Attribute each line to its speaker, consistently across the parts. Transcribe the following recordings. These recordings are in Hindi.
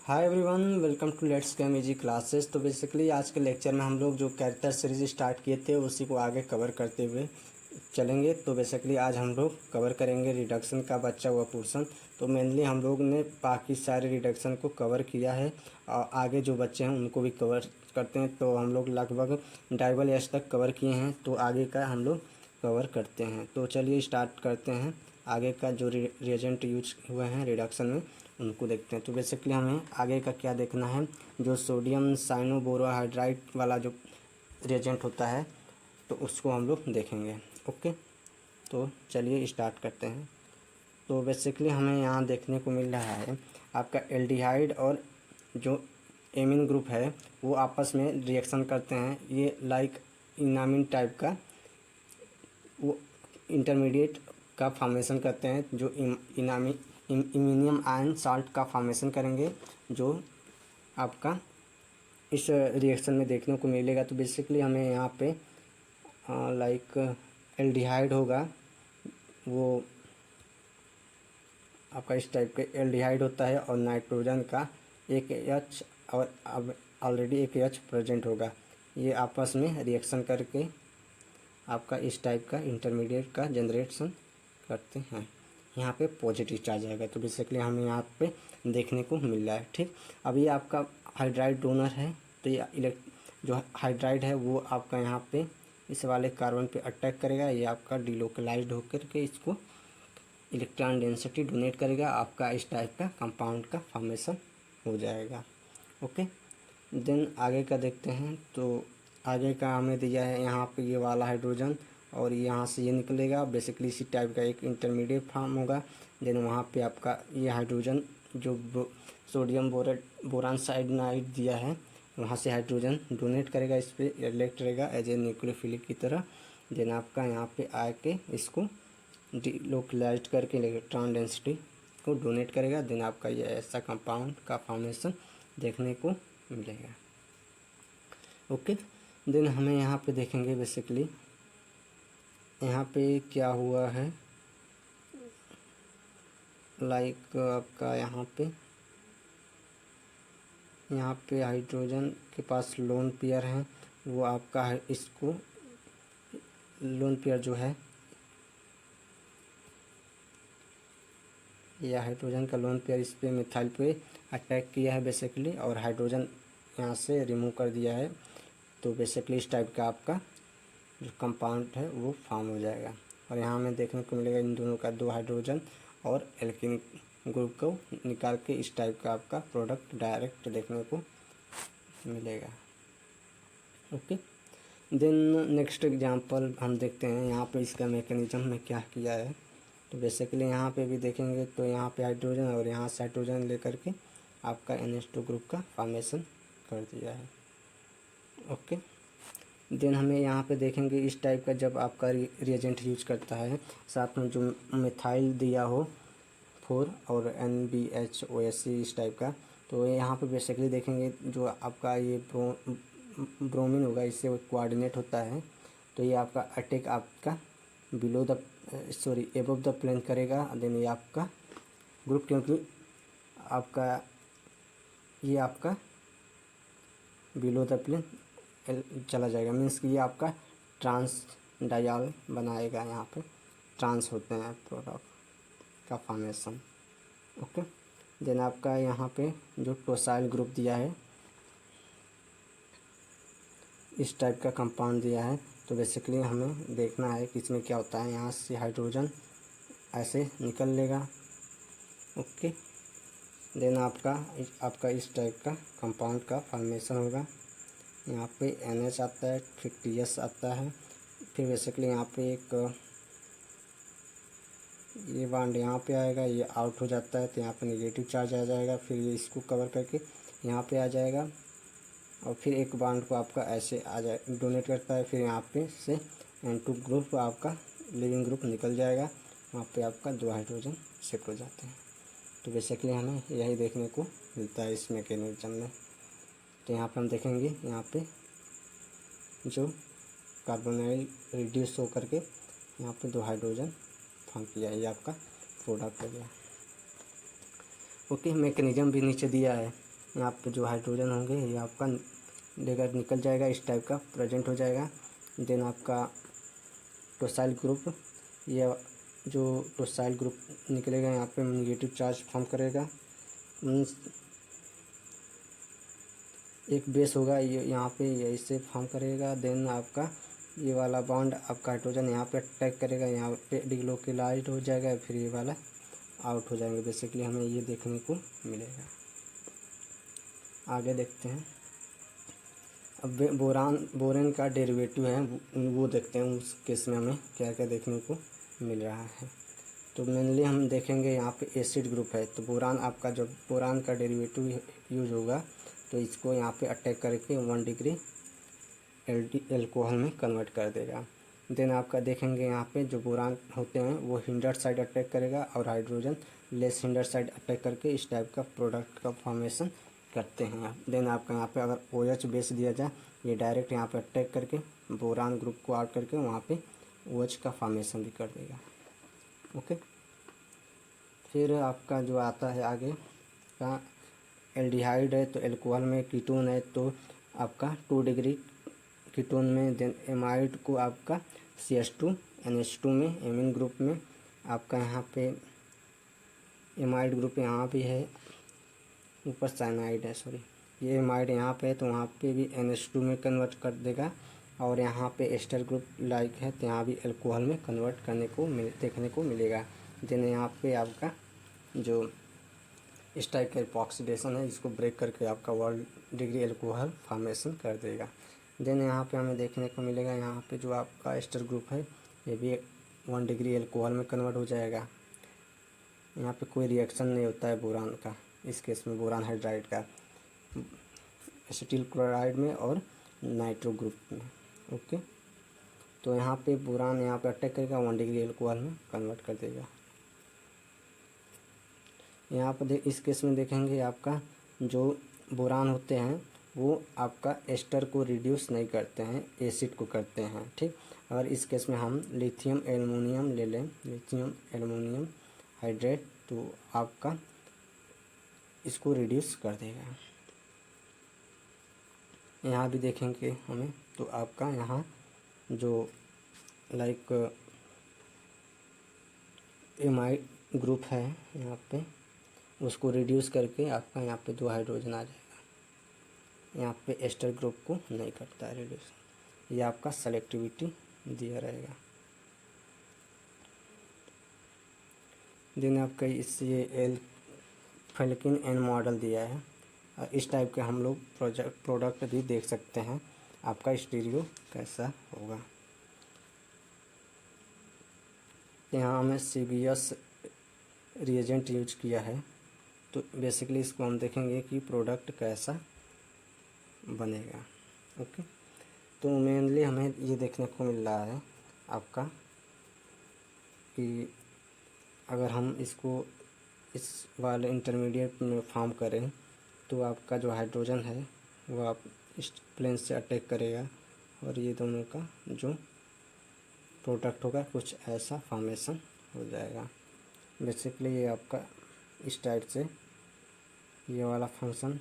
Speaker 1: Hi everyone, welcome to let's game easy classes. तो बेसिकली आज के लेक्चर में हम लोग जो कैरेक्टर सीरीज स्टार्ट किए थे उसी को आगे कवर करते हुए चलेंगे। तो बेसिकली आज हम लोग कवर करेंगे रिडक्शन का बचा हुआ पोर्शन। तो मेनली हम लोग ने बाकी सारे रिडक्शन को कवर किया है और आगे जो बच्चे हैं उनको भी कवर करते हैं। तो हम लोग लगभग डाइबल एज तक कवर किए हैं, तो आगे का हम लोग कवर करते हैं। तो चलिए स्टार्ट करते हैं। आगे का जो रिएजेंट यूज हुए हैं रिडक्शन में उनको देखते हैं। तो बेसिकली हमें आगे का क्या देखना है, जो सोडियम साइनोबोरोहाइड्राइड वाला जो रिएजेंट होता है तो उसको हम लोग देखेंगे। ओके, तो चलिए स्टार्ट करते हैं। तो बेसिकली हमें यहाँ देखने को मिल रहा है आपका एल्डिहाइड और जो एमीन ग्रुप है वो आपस में रिएक्शन करते हैं। ये लाइक इनामिन टाइप का वो इंटरमीडिएट का फॉर्मेशन करते हैं, जो इमिनियम आयन साल्ट का फॉर्मेशन करेंगे, जो आपका इस रिएक्शन में देखने को मिलेगा। तो बेसिकली हमें यहाँ पे लाइक एल्डिहाइड होगा, वो आपका इस टाइप का एल्डिहाइड होता है और नाइट्रोजन का एक एच और अब ऑलरेडी एक एच प्रेजेंट होगा। ये आपस में रिएक्शन करके आपका इस टाइप का इंटरमीडिएट का जनरेशन करते हैं। यहाँ पे पॉजिटिव चार्ज आएगा। तो बेसिकली हमें यहाँ पे देखने को मिल रहा है। ठीक, अब ये आपका हाइड्राइड डोनर है। तो ये जो हाइड्राइड है वो आपका यहाँ पे इस वाले कार्बन पे अटैक करेगा। ये आपका डिलोकलाइज्ड होकर के इसको इलेक्ट्रॉन डेंसिटी डोनेट करेगा, आपका इस टाइप का कंपाउंड का फॉर्मेशन हो जाएगा। ओके, देन आगे का देखते हैं। तो आगे का हमें दिया है यहाँ पे ये वाला हाइड्रोजन और यहाँ से ये निकलेगा। बेसिकली इसी टाइप का एक इंटरमीडिएट फॉर्म होगा। देन वहाँ पे आपका ये हाइड्रोजन जो सोडियम बोरान साइनाइड दिया है वहाँ से हाइड्रोजन डोनेट करेगा, इस पर रिएक्ट करेगा एज ए न्यूक्लियोफिलिक की तरह। देन आपका यहाँ पे आके इसको डिलोकलाइज्ड करके इलेक्ट्रॉन डेंसिटी को डोनेट करेगा। देन आपका ये ऐसा कंपाउंड का फॉर्मेशन देखने को मिलेगा। ओके, देन हमें यहाँ पे देखेंगे बेसिकली यहाँ पे क्या हुआ है। लाइक आपका यहाँ पे हाइड्रोजन के पास लोन पेयर हैं, वो आपका है इसको लोन पेयर जो है यह हाइड्रोजन का लोन पेयर इस पे मिथाइल पे अटैक किया है बेसिकली, और हाइड्रोजन यहाँ से रिमूव कर दिया है। तो बेसिकली इस टाइप का आपका जो कंपाउंड है वो फॉर्म हो जाएगा। और यहाँ हमें देखने को मिलेगा इन दोनों का दो हाइड्रोजन और एल्किन ग्रुप को निकाल के इस टाइप का आपका प्रोडक्ट डायरेक्ट देखने को मिलेगा। ओके, देन नेक्स्ट एग्जांपल हम देखते हैं। यहाँ पे इसका मैकेनिज्म में क्या किया है। तो बेसिकली यहाँ पे भी देखेंगे तो यहाँ पे हाइड्रोजन और यहाँ से हाइड्रोजन लेकर के आपका NH2 ग्रुप का फॉर्मेशन कर दिया है। ओके, देन हमें यहाँ पे देखेंगे इस टाइप का जब आपका रिएजेंट यूज करता है, साथ में जो मिथाइल दिया हो 4 और NBHOSC इस टाइप का। तो यहाँ पे बेसिकली देखेंगे जो आपका ये ब्रोमीन होगा, इससे वो कोऑर्डिनेट होता है। तो ये आपका अटैक आपका below the above the plane करेगा। देन ये आपका ग्रुप, क्योंकि आपका ये आपका बिलो द प्लेन चला जाएगा, मीन्स कि ये आपका ट्रांस डायल बनाएगा। यहाँ पे ट्रांस होते हैं प्रोडक्ट का फॉर्मेशन। ओके, देन आपका यहाँ पे जो टोसाइल ग्रुप दिया है इस टाइप का कंपाउंड दिया है। तो बेसिकली हमें देखना है कि इसमें क्या होता है। यहाँ से हाइड्रोजन ऐसे निकल लेगा। ओके, देन आपका इस टाइप का कंपाउंड का फॉर्मेशन होगा। यहाँ पे NH आता है, फिर TS आता है, फिर बेसिकली यहाँ पे एक ये बॉन्ड यहाँ पे आएगा, ये आउट हो जाता है तो यहाँ पे नेगेटिव चार्ज आ जाएगा। फिर ये इसको कवर करके यहाँ पे आ जाएगा और फिर एक बॉन्ड को आपका ऐसे आ जाए डोनेट करता है। फिर यहाँ पे से N2 ग्रुप आपका लिविंग ग्रुप निकल जाएगा, वहाँ पे आपका दो हाइड्रोजन शिफ्ट हो जाते हैं। तो बेसिकली हमें यही देखने को मिलता है इस मैकेनिज्म में। तो यहाँ पे हम देखेंगे यहाँ पे जो कार्बोनाइल रिड्यूस हो करके यहाँ पे दो हाइड्रोजन फॉर्म किया है, ये आपका प्रोडक्ट हो गया। ओके, मैकेनिज्म भी नीचे दिया है। यहाँ पे जो हाइड्रोजन होंगे ये आपका लेकर निकल जाएगा, इस टाइप का प्रेजेंट हो जाएगा। देन आपका टोसाइल ग्रुप, ये जो टोसाइल ग्रुप निकलेगा यहाँ पे नेगेटिव चार्ज फॉर्म करेगा, मीन्स एक बेस होगा ये यहाँ पे ऐसे फॉर्म करेगा। देन आपका ये वाला बॉन्ड आपका हाइड्रोजन यहाँ पे अटैक करेगा, यहाँ पे डिलोकेलाइज्ड हो जाएगा, फिर ये वाला आउट हो जाएंगे। बेसिकली हमें ये देखने को मिलेगा। आगे देखते हैं। अब बोरेन का डेरिवेटिव है वो देखते हैं, उस केस में हमें क्या क्या देखने को मिल रहा है। तो मेनली हम देखेंगे यहाँ पे एसिड ग्रुप है, तो बोरान आपका जब बोरान का डेरिवेटिव यूज होगा तो इसको यहाँ पे अटैक करके 1 डिग्री एल्कोहल में कन्वर्ट कर देगा। देन आपका देखेंगे यहाँ पे जो बोरान होते हैं वो हिंडर साइड अटैक करेगा और hydrogen less hinder side attack करके इस टाइप का प्रोडक्ट का फॉर्मेशन करते हैं। देन आपका यहाँ पे अगर OH बेस दिया जाए, ये डायरेक्ट यहाँ पे अटैक करके बोरान ग्रुप को आउट करके वहाँ पे OH का फॉर्मेशन भी कर देगा। ओके, फिर आपका जो आता है आगे का एल्डिहाइड है, तो एल्कोहल में कीटोन है, तो आपका 2 डिग्री कीटोन में। देन एमाइड को आपका CH2NH2 में एमीन ग्रुप में आपका यहाँ पे एमाइड ग्रुप यहाँ भी है, ऊपर साइनाइड है, सॉरी ये एमाइड यहाँ पे है, तो वहाँ पे भी NH2 में कन्वर्ट कर देगा। और यहाँ पे एस्टर ग्रुप लाइक है, तो यहाँ भी एल्कोहल में कन्वर्ट करने को देखने को मिलेगा। देन यहाँ पे आपका जो इस टाइप का ऑक्सीडेशन है, इसको ब्रेक करके आपका 1 डिग्री एल्कोहल फॉर्मेशन कर देगा। देन यहाँ पे हमें देखने को मिलेगा यहाँ पे जो आपका एस्टर ग्रुप है ये भी 1 डिग्री एल्कोहल में कन्वर्ट हो जाएगा। यहाँ पे कोई रिएक्शन नहीं होता है बोरान का, इस केस में बोरान हाइड्राइड का एसिटिल क्लोराइड में और नाइट्रो ग्रुप में। ओके, तो यहाँ पे बोरान यहाँ पे अटैक करेगा, 1 डिग्री एल्कोहल में कन्वर्ट कर देगा। यहाँ पर इस केस में देखेंगे आपका जो बोरान होते हैं वो आपका एस्टर को रिड्यूस नहीं करते हैं, एसिड को करते हैं। ठीक, अगर इस केस में हम लिथियम एल्युमिनियम ले लें, लिथियम एल्युमिनियम हाइड्रेट, तो आपका इसको रिड्यूस कर देगा। यहाँ भी देखेंगे हमें, तो आपका यहाँ जो लाइक एमाइड ग्रुप है यहाँ पे उसको रिड्यूस करके आपका यहाँ पे 2 हाइड्रोजन आ जाएगा। यहाँ पे एस्टर ग्रुप को नहीं करता है रिड्यूस, ये आपका सेलेक्टिविटी दिया रहेगा। देन आपका इससे एल फेल्किन एन मॉडल दिया है, और इस टाइप के हम लोग प्रोडक्ट भी देख सकते हैं आपका स्टीरियो कैसा होगा। यहाँ हमें CBS रिएजेंट यूज किया है, तो बेसिकली इसको हम देखेंगे कि प्रोडक्ट कैसा बनेगा। ओके, तो मेनली हमें ये देखने को मिल रहा है आपका कि अगर हम इसको इस वाले इंटरमीडिएट में फॉर्म करें तो आपका जो हाइड्रोजन है वो आप इस प्लेन से अटैक करेगा और ये दोनों का जो प्रोडक्ट होगा कुछ ऐसा फॉर्मेशन हो जाएगा। बेसिकली ये आपका इस टाइप से ये वाला फंक्शन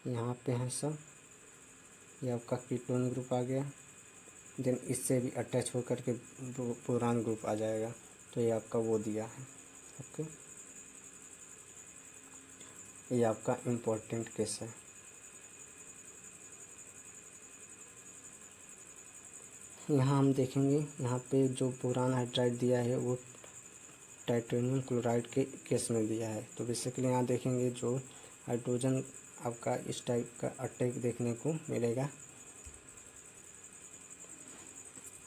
Speaker 1: यहाँ पे है सब, ये आपका कीटोन ग्रुप आ गया। देन इससे भी अटैच होकर के बोरान ग्रुप आ जाएगा, तो ये आपका वो दिया है। ओके, ये आपका इम्पोर्टेंट केस है। यहाँ हम देखेंगे यहाँ पे जो बोरान हाइड्राइड दिया है वो टाइटेनियम क्लोराइड के केस में दिया है। तो बेसिकली यहाँ देखेंगे जो हाइड्रोजन आपका इस टाइप का अटैक देखने को मिलेगा,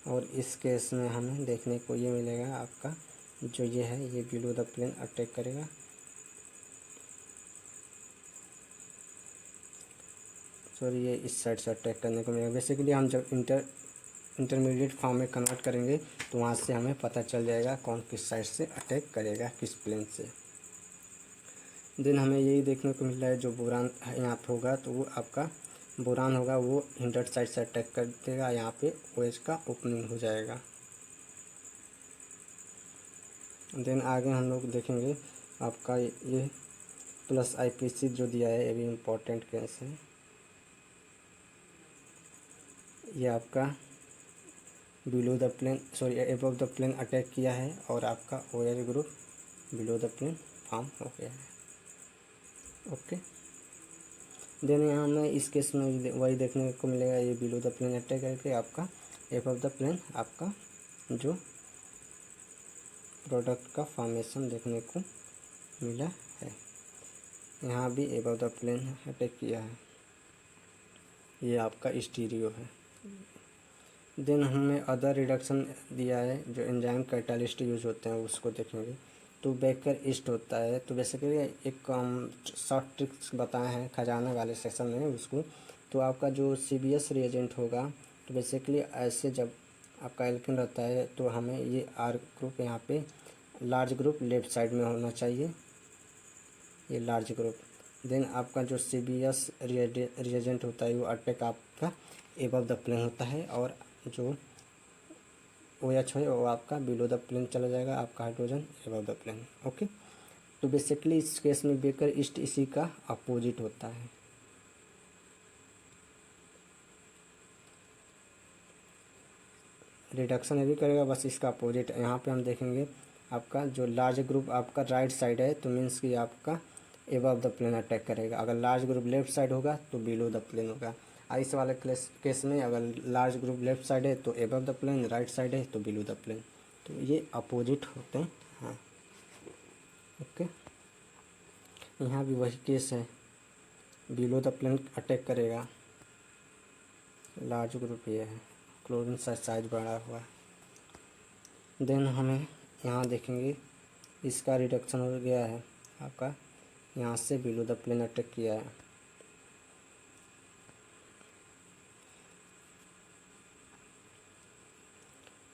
Speaker 1: और इस केस में हमें देखने को ये मिलेगा आपका जो ये है ये बिलो द प्लेन अटैक करेगा। सॉरी, ये इस साइड से अटैक करने को मिलेगा। बेसिकली हम जब इंटरमीडिएट फॉर्म में कन्वर्ट करेंगे तो वहाँ से हमें पता चल जाएगा कौन किस साइड से अटैक करेगा, किस प्लेन से। देन हमें यही देखने को मिल रहा है जो बोरान यहाँ पे होगा तो वो आपका बोरान होगा वो हिंडर साइड से अटैक कर देगा, यहाँ पे OH का ओपनिंग हो जाएगा। देन आगे हम लोग देखेंगे आपका ये प्लस IPC जो दिया है ये भी इम्पोर्टेंट केस है। ये आपका below the plane sorry above the plane attack किया है और आपका OH group below the plane form हो गया है। ओके, देन यहाँ में इस केस में वही देखने को मिलेगा, ये बिलो द प्लेन अटैक करके आपका एबव द प्लेन आपका जो प्रोडक्ट का फॉर्मेशन देखने को मिला है। यहाँ भी एबव द प्लेन अटैक किया है, ये आपका स्टीरियो है। देन हमें अदर रिडक्शन दिया है जो एंजाइम कैटालिस्ट यूज होते हैं उसको देखेंगे। तो बेकर ईस्ट होता है, तो बेसिकली एक शॉर्ट ट्रिक्स बताए हैं खजाना वाले सेक्शन में उसको। तो आपका जो CBS रिएजेंट होगा तो बेसिकली ऐसे जब आपका एल्किन रहता है तो हमें ये R ग्रुप यहाँ पे लार्ज ग्रुप लेफ्ट साइड में होना चाहिए, ये लार्ज ग्रुप। देन आपका जो CBS रिएजेंट होता है वो अटैक आपका एबव द प्लेन होता है और जो OH है वो आपका बिलो द प्लेन चला जाएगा, आपका hydrogen above the plane. Okay, तो बेसिकली इस केस में बेकर ईस्ट इसी का अपोजिट होता है। रिडक्शन ये भी करेगा, बस इसका अपोजिट। यहाँ पे हम देखेंगे आपका जो लार्ज ग्रुप आपका राइट साइड है तो मीन्स कि आपका एबव द प्लेन अटैक करेगा। अगर लार्ज ग्रुप लेफ्ट साइड होगा तो बिलो द प्लेन होगा। इस वाले केस में अगर लार्ज ग्रुप लेफ्ट साइड है तो above the plane, right side है तो बिलो द प्लेन, तो ये अपोजिट होते हैं। हाँ, ओके, यहाँ भी वही केस है, बिलो द प्लेन अटैक करेगा, लार्ज ग्रुप ये है, क्लोरीन साइज बढ़ा हुआ है। देन हमें यहाँ देखेंगे इसका रिडक्शन हो गया है आपका, यहाँ से बिलो द प्लेन अटैक किया है।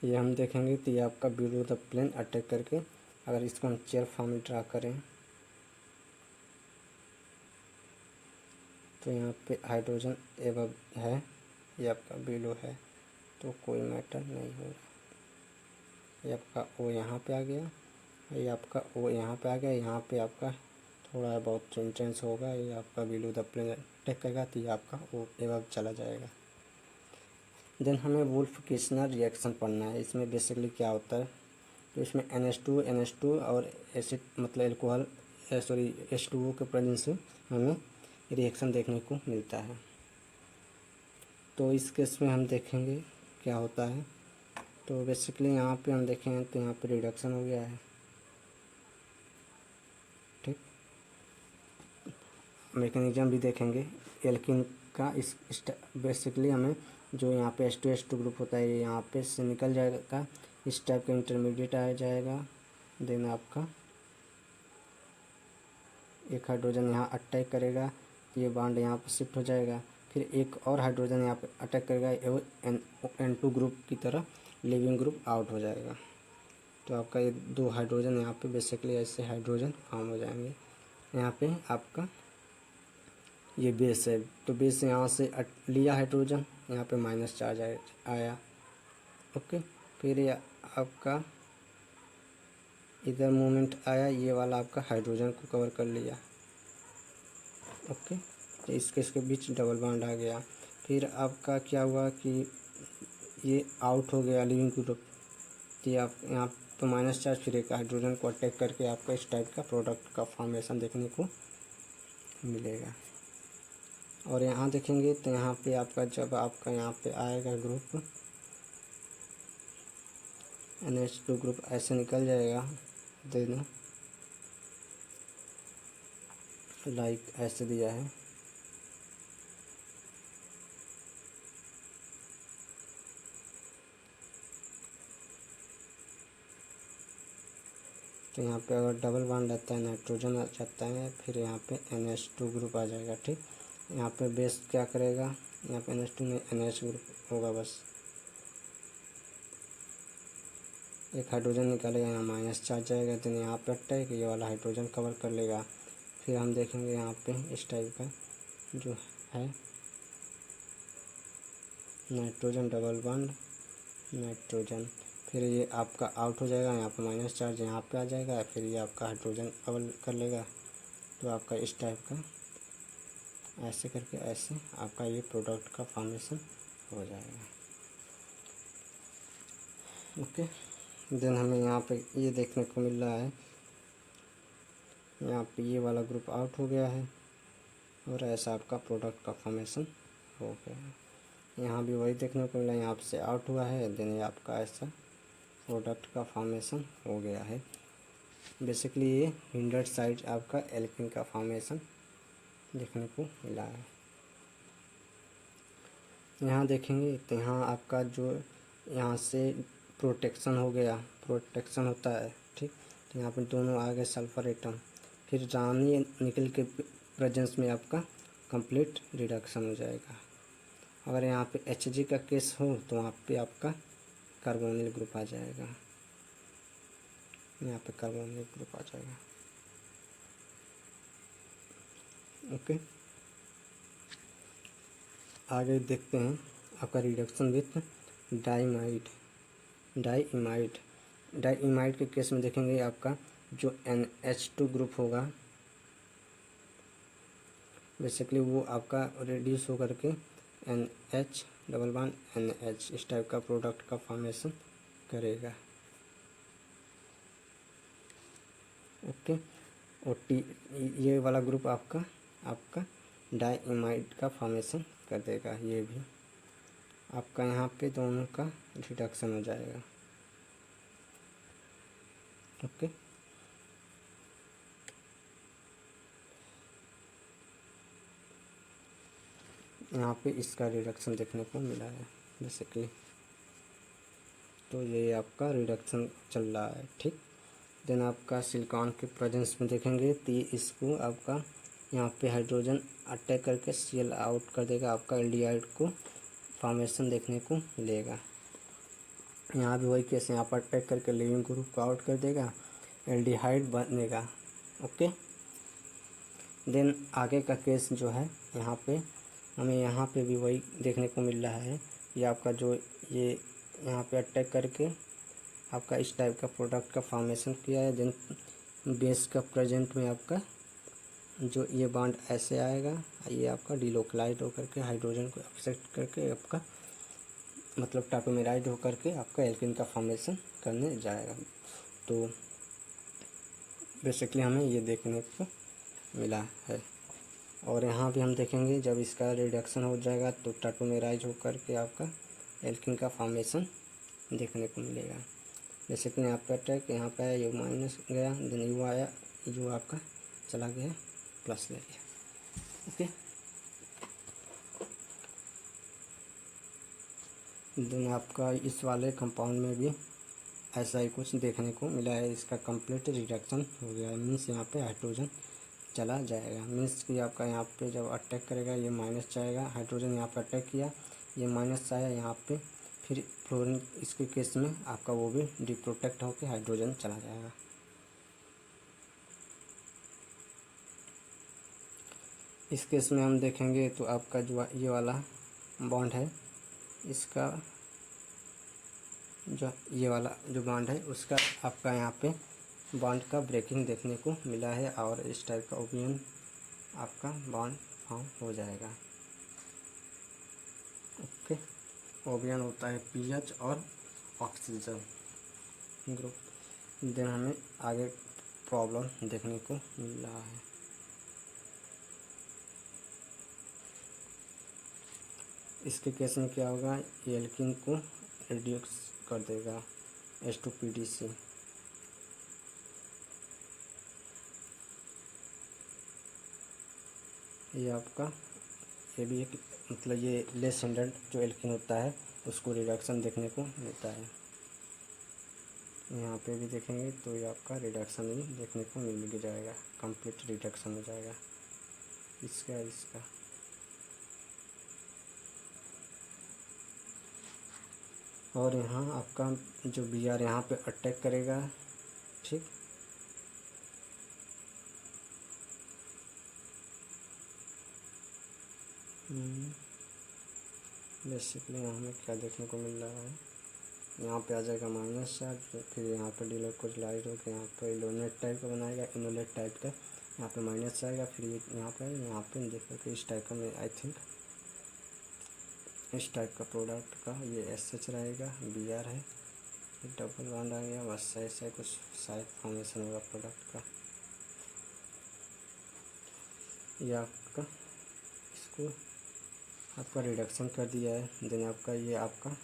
Speaker 1: ये हम देखेंगे तो ये आपका बिलो द प्लेन अटैक करके, अगर इसको हम चेयर फॉर्म में ड्रा करें तो यहाँ पे हाइड्रोजन एबव है, ये आपका बिलो है, तो कोई मैटर नहीं हो रहा। ये आपका O यहाँ पे आ गया, ये आपका O यहाँ पे आ गया, यहाँ पे आपका थोड़ा बहुत इंटेंस होगा, ये आपका बिलो द प्लेन अटैक करेगा तो ये आपका O एबव चला जाएगा। देन हमें वुल्फ किस्नर रिएक्शन पढ़ना है। इसमें बेसिकली क्या होता है, तो इसमें NH2 और एसिड मतलब एल्कोहल सॉरी H2O के प्रेजेंस से हमें रिएक्शन देखने को मिलता है। तो इस केस में हम देखेंगे क्या होता है। तो बेसिकली यहाँ पे हम देखें तो यहाँ पे रिडक्शन हो गया है, ठीक। मैकेनिज्म भी देखेंगे एल्किन का। इस बेसिकली हमें जो यहाँ पे H2 ग्रुप होता है यहाँ पे से निकल जाएगा, इस टाइप का इंटरमीडिएट आ जाएगा। देन आपका एक हाइड्रोजन यहाँ अटैक करेगा, ये बॉन्ड यहाँ पर शिफ्ट हो जाएगा, फिर एक और हाइड्रोजन यहाँ पे अटैक करेगा, वो N2 ग्रुप की तरह लिविंग ग्रुप आउट हो जाएगा। तो आपका ये 2 हाइड्रोजन यहाँ पे बेसिकली ऐसे हाइड्रोजन फॉर्म हो जाएंगे। यहाँ पे आपका ये बेस है, तो बेस यहाँ से लिया हाइड्रोजन, यहाँ पे माइनस चार्ज आया। ओके, फिर ये आपका इधर मूवमेंट आया, ये वाला आपका हाइड्रोजन को कवर कर लिया। ओके, तो इसके बीच डबल बॉन्ड आ गया। फिर आपका क्या हुआ कि ये आउट हो गया लिविंग ग्रुप, तो आप यहाँ पे माइनस चार्ज, फिर एक हाइड्रोजन को अटैक करके आपका इस टाइप का प्रोडक्ट का फॉर्मेशन देखने को मिलेगा। और यहाँ देखेंगे तो यहाँ पे आपका जब आपका यहाँ पे आएगा ग्रुप NH2 ग्रुप ऐसे निकल जाएगा, देन लाइक ऐसे दिया है। तो यहाँ पे अगर डबल बॉन्ड आता है नाइट्रोजन आ जाता है, फिर यहाँ पे NH2 ग्रुप आ जाएगा, ठीक। यहाँ पे बेस क्या करेगा, यहाँ पे NH2 में NH ग्रुप होगा, बस एक हाइड्रोजन निकालेगा, यहाँ माइनस चार्ज जाएगा, तो यहाँ पे अटैक ये वाला हाइड्रोजन कवर कर लेगा। फिर हम देखेंगे यहाँ पे इस टाइप का जो है नाइट्रोजन डबल बॉन्ड नाइट्रोजन, फिर ये आपका आउट हो जाएगा, यहाँ पे माइनस चार्ज यहाँ पे आ जाएगा, फिर ये आपका हाइड्रोजन कवर कर लेगा, तो आपका इस टाइप का ऐसे करके ऐसे आपका ये प्रोडक्ट का फॉर्मेशन हो जाएगा। ओके, देन हमें यहाँ पे ये देखने को मिल रहा है, यहाँ पे ये वाला ग्रुप आउट हो गया है और ऐसा आपका प्रोडक्ट का फॉर्मेशन हो गया है। यहाँ भी वही देखने को मिला, यहाँ से आउट हुआ है, देन ये आपका ऐसा प्रोडक्ट का फॉर्मेशन हो गया है। बेसिकली ये हिंडर्ड साइड आपका एल्कीन का फॉर्मेशन देखने को मिला है। यहाँ देखेंगे तो यहाँ आपका जो यहाँ से प्रोटेक्शन हो गया, प्रोटेक्शन होता है, ठीक। तो यहाँ पे दोनों आ गए सल्फर एटम, फिर रानी निकल के प्रेजेंस में आपका कंप्लीट रिडक्शन हो जाएगा। अगर यहाँ पे Hg का केस हो तो वहाँ पे आपका कार्बोनिल ग्रुप आ जाएगा, यहाँ पे कार्बोनिल ग्रुप आ जाएगा। ओके, आगे देखते हैं आपका रिडक्शन विथ डाइमाइड। डाइमाइड के केस में देखेंगे आपका जो NH2 ग्रुप होगा, बेसिकली वो आपका रिड्यूस होकर के NH डबल बॉन्ड NH इस टाइप का प्रोडक्ट का फॉर्मेशन करेगा। ओके, और ये वाला ग्रुप आपका डाइमाइड का फॉर्मेशन कर देगा। ये भी आपका यहाँ पे दोनों का रिडक्शन हो जाएगा। ओके, यहाँ पे इसका रिडक्शन देखने को मिला है बेसिकली। तो ये आपका रिडक्शन चल रहा है, ठीक। देन आपका सिलिकॉन के प्रेजेंस में देखेंगे तो ये इसको आपका यहाँ पे हाइड्रोजन अटैक करके Cl आउट कर देगा, आपका एल्डिहाइड को फॉर्मेशन देखने को मिलेगा। यहाँ भी वही केस, यहाँ पर अटैक करके लिविंग ग्रुप को आउट कर देगा, एल्डिहाइड बनेगा। ओके, देन आगे का केस जो है यहाँ पे हमें यहाँ पे भी वही देखने को मिल रहा है। ये आपका जो ये यहाँ पे अटैक करके आपका इस टाइप का प्रोडक्ट का फॉर्मेशन किया है। देन बेस का प्रेजेंट में आपका जो ये बॉन्ड ऐसे आएगा, ये आपका डिलोक्लाइड होकर के हाइड्रोजन को एक्सेप्ट करके आपका मतलब टॉपोमेराइड होकर के आपका एल्कीन का फॉर्मेशन करने जाएगा। तो बेसिकली हमें ये देखने को मिला है। और यहाँ भी हम देखेंगे जब इसका रिडक्शन हो जाएगा तो टॉपोमेराइज होकर के आपका एल्कीन का फॉर्मेशन देखने को मिलेगा। जैसे कि यहाँ पे अटैक, यहाँ पे आया, यू माइनस गया, देन यू आया, यू आपका चला गया, प्लस ले गया। ओके, देन आपका इस वाले कंपाउंड में भी ऐसा ही कुछ देखने को मिला है। इसका कंप्लीट रिडक्शन हो गया है, मीन्स यहाँ पे हाइड्रोजन चला जाएगा। मीन्स कि आपका यहाँ पे जब अटैक करेगा ये माइनस जाएगा, हाइड्रोजन यहाँ पे अटैक किया, ये माइनस आया यहाँ पे, फिर फ्लोरीन इसके केस में आपका वो भी डिप्रोटेक्ट होकर हाइड्रोजन चला जाएगा। इस केस में हम देखेंगे तो आपका जो ये वाला बॉन्ड है, इसका जो ये वाला जो बॉन्ड है उसका आपका यहाँ पे बॉन्ड का ब्रेकिंग देखने को मिला है और इस टाइप का ओपियन आपका बॉन्ड फॉर्म हो जाएगा। ओके, ओबियन होता है पीएच और ऑक्सीजन ग्रुप। देन हमें आगे प्रॉब्लम देखने को मिल रहा है। इसके केस में क्या होगा, ये एल्कीन को रिड्यूस कर देगा H2PDC। ये आपका ये भी एक मतलब ये लेस हिंडर्ड जो एल्कीन होता है उसको रिडक्शन देखने को मिलता है। यहाँ पे भी देखेंगे तो ये आपका रिडक्शन ही देखने को मिल जाएगा, कंप्लीट रिडक्शन हो जाएगा इसका। और यहाँ आपका जो Br यहाँ पे अटैक करेगा, ठीक। बेसिकली हमें क्या देखने को मिल रहा है, यहाँ पे आ जाएगा माइनस चार्ज, फिर यहाँ पे डिलोक्लाइड होकर यहाँ पे इलोनेट टाइप का बनाएगा, इनोलेट टाइप का यहाँ पे माइनस आएगा, फिर ये यहाँ पे देख करके इस टाइप का मैं आई थिंक इस टाइप का प्रोडक्ट का ये SH रहेगा, BR है, डबल बॉन्ड आ गया, बस ऐसा कुछ शायद फॉर्मेशन होगा प्रोडक्ट का। ये आपका इसको आपका रिडक्शन कर दिया है। देन आपका ये आपका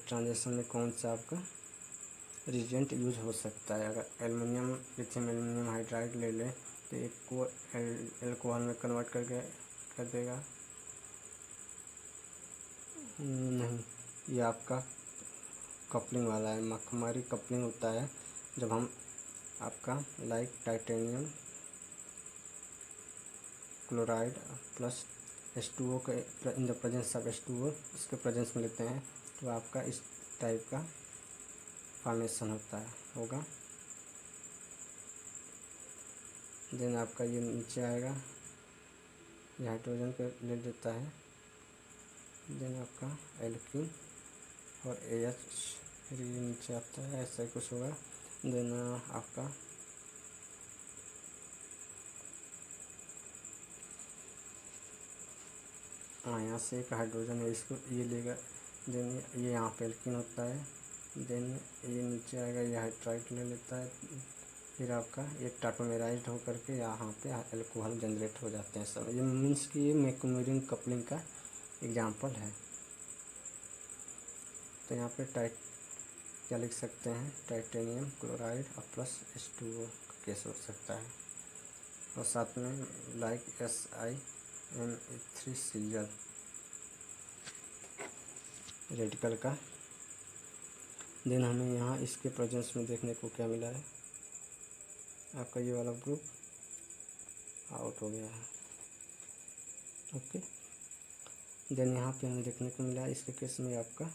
Speaker 1: ट्रांजेक्शन में कौन सा आपका रिएजेंट यूज हो सकता है। अगर एल्युमिनियम लिथियम एल्युमिनियम हाइड्राइड ले लें तो एक को एल्कोहल में कन्वर्ट करके कर देगा। नहीं, ये आपका कपलिंग वाला है। हमारी कपलिंग होता है जब हम आपका like titanium chloride plus H2O के in the presence of H2O इसके प्रेजेंस में लेते हैं तो आपका इस टाइप का फॉर्मेशन होगा। देन आपका ये नीचे आएगा, ये हाइड्रोजन पे ले लेता है। देन आपका एल्कीन और AH फिर ये नीचे आता है, ऐसा ही कुछ होगा। देन आपका यहाँ से एक हाइड्रोजन है, इसको ये लेगा। देन ये यहाँ पे एल्कीन होता है। देन ये नीचे आएगा, ये हाइड्राइड ले लेता है। फिर आपका ये टाटोमेराइज्ड होकर के यहाँ पे अल्कोहल जनरेट हो जाते हैं सब। ये मीन्स कि ये मैक्रोमेरियन कपलिंग का एग्जांपल है। तो यहाँ पे क्या लिख सकते हैं, टाइटेनियम क्लोराइड और प्लस H2O का केस हो सकता है। और साथ में लाइक SiMe3Cl रेडिकल का। देन हमें यहाँ इसके प्रेजेंस में देखने को क्या मिला है, आपका ये वाला ग्रुप आउट हो गया है। ओके, देन यहाँ पे हमें देखने को मिला है इसके केस में आपका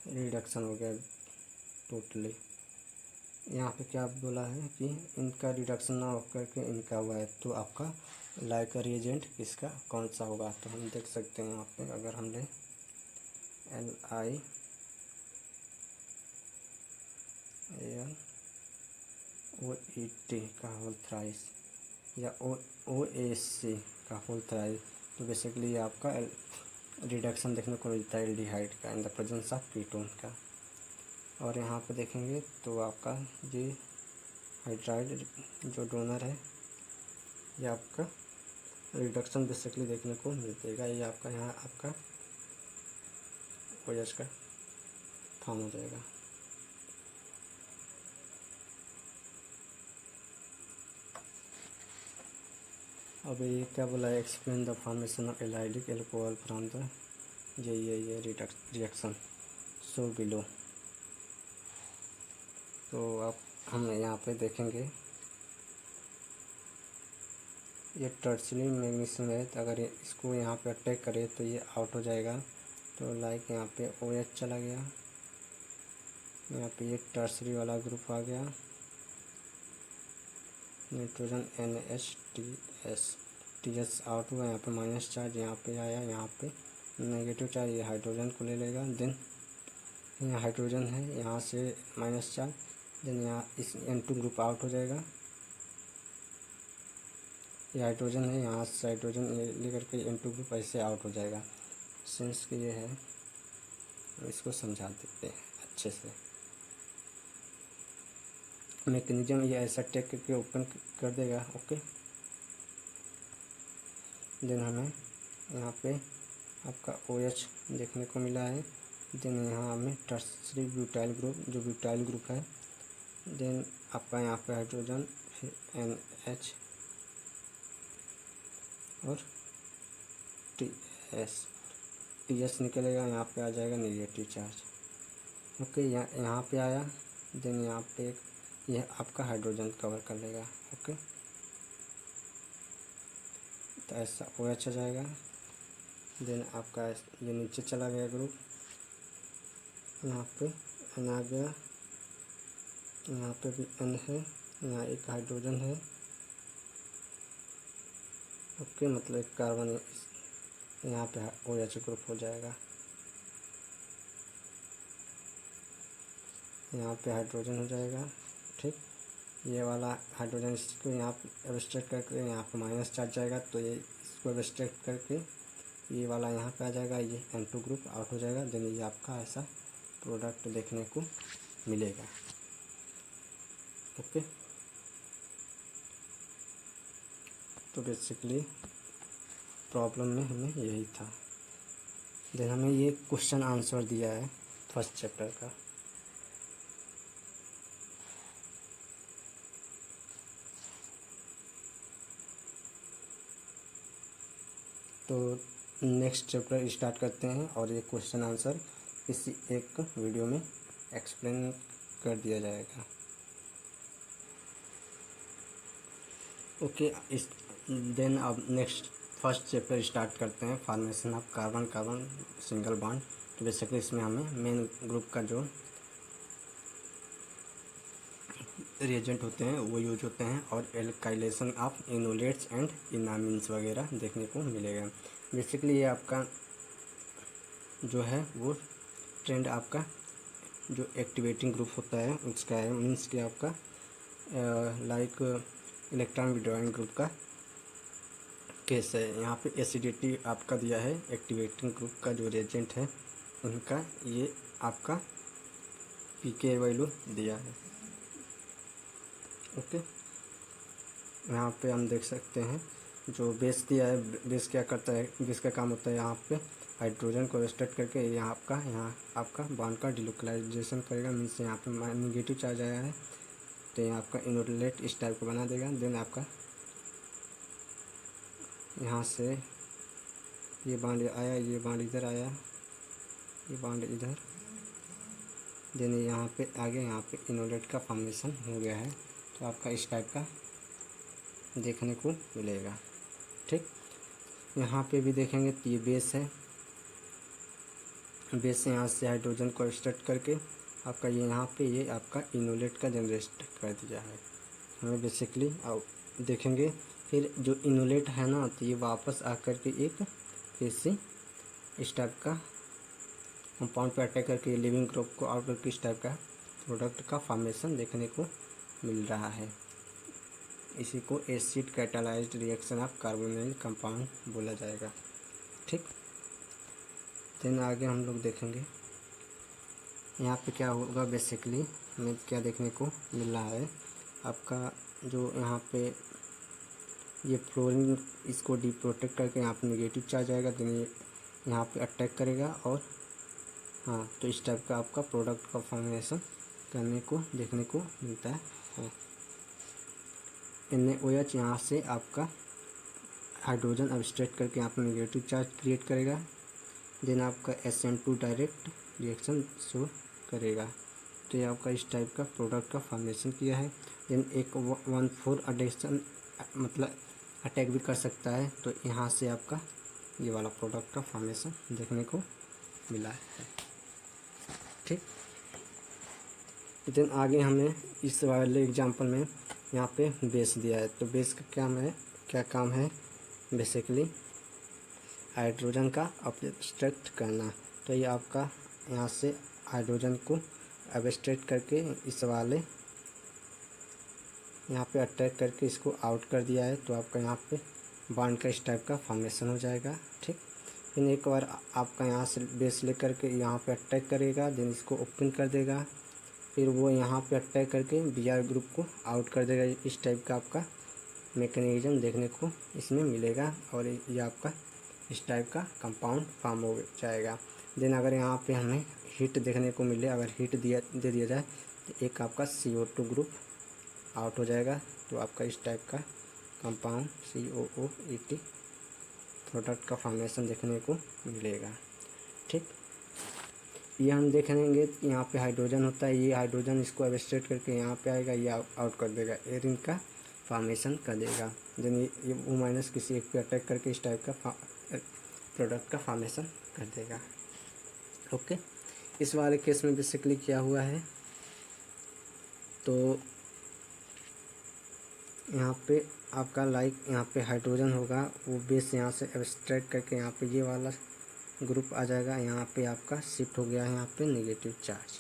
Speaker 1: रिडक्शन हो गया टोटली। यहाँ पे क्या बोला है कि इनका रिडक्शन ना होकर के इनका हुआ है, तो आपका लाइक रिएजेंट किसका कौन सा होगा। तो हम देख सकते हैं यहाँ पे अगर हम लें LiAlOET का होल थ्राइस या OAC का होल थ्राइस, तो बेसिकली ये आपका रिडक्शन देखने को मिलता है एल्डिहाइड का in the presence of ketone का। और यहाँ पे देखेंगे तो आपका ये हाइड्राइड जो डोनर है ये आपका रिडक्शन बेसिकली देखने को मिलेगा। ये आपका यहाँ आपका OH का फॉर्म हो जाएगा। अब ये क्या बोला है, explain the formation of allylic alcohol from the ये रिएक्शन सो बिलो। तो अब हम यहाँ पे देखेंगे ये टर्सरी मैग्नीशियम है, तो अगर इसको यहाँ पे अटैक करे तो ये आउट हो जाएगा। तो लाइक यहाँ पे OH चला गया, यहाँ पे ये टर्सरी वाला ग्रुप आ गया, नाइट्रोजन NH आउट हुआ। यहाँ पे माइनस चार्ज यहाँ पे आया, यहाँ पे नेगेटिव चार्ज ये हाइड्रोजन को ले लेगा। देन यहाँ हाइड्रोजन है, यहाँ से माइनस चार्ज। देन यहाँ इस N2 ग्रुप आउट हो जाएगा। ये हाइड्रोजन है, यहाँ से हाइड्रोजन ये लेकर के N2 ग्रुप ऐसे आउट हो जाएगा। सिंस कि ये है, इसको समझा देते हैं अच्छे से। मैकेनिज्म ये ऐसा टेक करके ओपन कर देगा। ओके, देन हमें यहाँ पे आपका OH देखने को मिला है। देन यहाँ हमें टर्सरी ब्यूटाइल ग्रुप जो ब्यूटाइल ग्रुप है। देन आपका यहाँ पे हाइड्रोजन, फिर NH और TS निकलेगा, यहाँ पे आ जाएगा नेगेटिव चार्ज। ओके, यहाँ पे आया। देन यहाँ पे यह आपका हाइड्रोजन कवर कर लेगा। ओके, तो ऐसा OH आ जाएगा। देन आपका ये नीचे चला गया ग्रुप, यहाँ पे N आ गया, यहाँ पे भी N है, यहाँ एक हाइड्रोजन है। ओके, मतलब एक कार्बन यहाँ पे OH ग्रुप हो जाएगा। यहाँ पे हाइड्रोजन हो जाएगा। ठीक, ये वाला हाइड्रोजन इसको यहाँ पे एब्स्ट्रैक्ट करके यहाँ पे माइनस चार्ज जाएगा, तो ये इसको एब्स्ट्रैक्ट करके ये वाला यहाँ पे आ जाएगा, ये N2 ग्रुप आउट हो जाएगा। देन ये आपका ऐसा प्रोडक्ट देखने को मिलेगा। ओके, तो बेसिकली प्रॉब्लम में हमें यही था। देन हमें ये क्वेश्चन आंसर दिया है फर्स्ट चैप्टर का। तो नेक्स्ट चैप्टर स्टार्ट करते हैं और ये क्वेश्चन आंसर इसी एक वीडियो में एक्सप्लेन कर दिया जाएगा। ओके, इस देन अब नेक्स्ट फर्स्ट चैप्टर स्टार्ट करते हैं, formation of carbon carbon single bond. तो बेसिकली इसमें हमें मेन ग्रुप का जो रिएजेंट होते हैं वो यूज होते हैं और एल्काइलेशन ऑफ इनोलेट्स एंड इनामिन्स वगैरह देखने को मिलेगा। बेसिकली ये आपका जो है वो ट्रेंड आपका जो एक्टिवेटिंग ग्रुप होता है उसका है, मीन्स कि आपका लाइक इलेक्ट्रॉन विड्रॉइंग ग्रुप का केस है। यहाँ पे एसिडिटी आपका दिया है, एक्टिवेटिंग ग्रुप का जो रिएजेंट है उनका ये आपका पीके वैल्यू दिया है। ओके, यहाँ पे हम देख सकते हैं जो बेस दिया है, बेस क्या करता है, बेस का काम होता है यहाँ पे हाइड्रोजन को एब्स्ट्रैक्ट करके यहाँ आपका बॉन्ड का डिलोकलाइजेशन करेगा। मीन्स यहाँ पे नेगेटिव चार्ज आया है तो यहाँ आपका इनोलेट इस टाइप को बना देगा। देन आपका यहाँ से ये बॉन्ड आया, ये बॉन्ड इधर आया, ये बॉन्ड इधर, देन यहाँ पे आगे यहाँ पे इनोलेट का फॉर्मेशन हो गया है। तो आपका इस टाइप का देखने को मिलेगा। ठीक, यहाँ पे भी देखेंगे तो ये बेस है, बेस से यहाँ से हाइड्रोजन को एक्सट्रैक्ट करके आपका ये यहाँ पे ये आपका इनोलेट का जनरेट कर दिया है। हमें बेसिकली देखेंगे फिर जो इनोलेट है ना, तो ये वापस आकर के एक ऐसे इस टाइप का कंपाउंड पे अटैक करके लिविंग ग्रुप को आउट करके इस टाइप का प्रोडक्ट का फॉर्मेशन देखने को मिल रहा है। इसी को acid catalysed reaction of carbonyl compound बोला जाएगा। ठीक, देन आगे हम लोग देखेंगे यहाँ पे क्या होगा। बेसिकली हमें क्या देखने को मिल रहा है, आपका जो यहाँ पे ये फ्लोरीन इसको डिप्रोटेक्ट करके यहाँ पे नेगेटिव चार्ज आएगा, देन ये यहाँ पे अटैक करेगा और हाँ, तो इस टाइप का आपका प्रोडक्ट का फॉर्मेशन करने को देखने को मिलता है। NaOH यहाँ से आपका हाइड्रोजन एब्स्ट्रैक्ट करके यहाँ पर नेगेटिव चार्ज क्रिएट करेगा। देन आपका SN2 डायरेक्ट रिएक्शन शो करेगा। तो ये आपका इस टाइप का प्रोडक्ट का फॉर्मेशन किया है। देन एक 1,4 एडिशन मतलब अटैक भी कर सकता है, तो यहाँ से आपका ये वाला प्रोडक्ट का फॉर्मेशन देखने को मिला है। ठीक, देन आगे हमें इस वाले एग्जांपल में यहाँ पे बेस दिया है। तो बेस का क्या काम है बेसिकली हाइड्रोजन का एब्स्ट्रैक्ट करना। तो ये आपका यहाँ से हाइड्रोजन को एब्स्ट्रैक्ट करके इस वाले यहाँ पे अटैक करके इसको आउट कर दिया है। तो आपका यहाँ पे बॉन्ड का इस टाइप का फॉर्मेशन हो जाएगा। ठीक, फिर एक बार आपका यहाँ से बेस लेकर के यहाँ पे अटैक करेगा, देन इसको ओपन कर देगा, फिर वो यहाँ पे अटैक करके Br ग्रुप को आउट कर देगा। इस टाइप का आपका मैकेनिज्म देखने को इसमें मिलेगा और ये आपका इस टाइप का कंपाउंड फॉर्म हो जाएगा। देन अगर यहाँ पे हमें हीट देखने को मिले, अगर हीट दे दिया जाए तो एक आपका CO2 ग्रुप आउट हो जाएगा। तो आपका इस टाइप का कंपाउंड COOET प्रोडक्ट का फॉर्मेशन देखने को मिलेगा। ठीक, ये हम देखेंगे यहाँ पे हाइड्रोजन होता है, ये हाइड्रोजन इसको एब्स्ट्रैक्ट करके यहाँ पे आएगा, ये आउट कर देगा, एरिन का फॉर्मेशन कर देगा। देन ये O माइनस किसी एक पे अटैक करके इस टाइप का प्रोडक्ट का फॉर्मेशन कर देगा। ओके, इस वाले केस में बेसिकली क्या हुआ है, तो यहाँ पे आपका लाइक यहाँ पे हाइड्रोजन होगा, वो बेस यहाँ से एब्स्ट्रैक्ट करके यहाँ पे ये वाला ग्रुप आ जाएगा, यहाँ पे आपका शिफ्ट हो गया है यहाँ पे नेगेटिव चार्ज।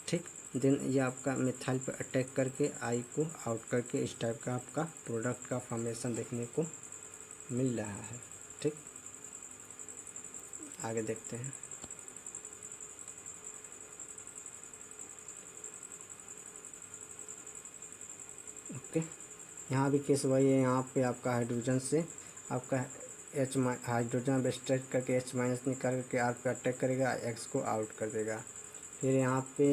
Speaker 1: ठीक, देन ये आपका मिथाइल पर अटैक करके आई को आउट करके इस टाइप का आपका प्रोडक्ट का फॉर्मेशन देखने को मिल रहा है। ठीक, आगे देखते हैं। ओके, यहाँ भी केस वही है। यहाँ पे आपका हाइड्रोजन से आपका हाइड्रोजन अब स्ट्रेच करके H- निकाल करके R पे अटैक करेगा, X को आउट कर देगा। फिर यहाँ पे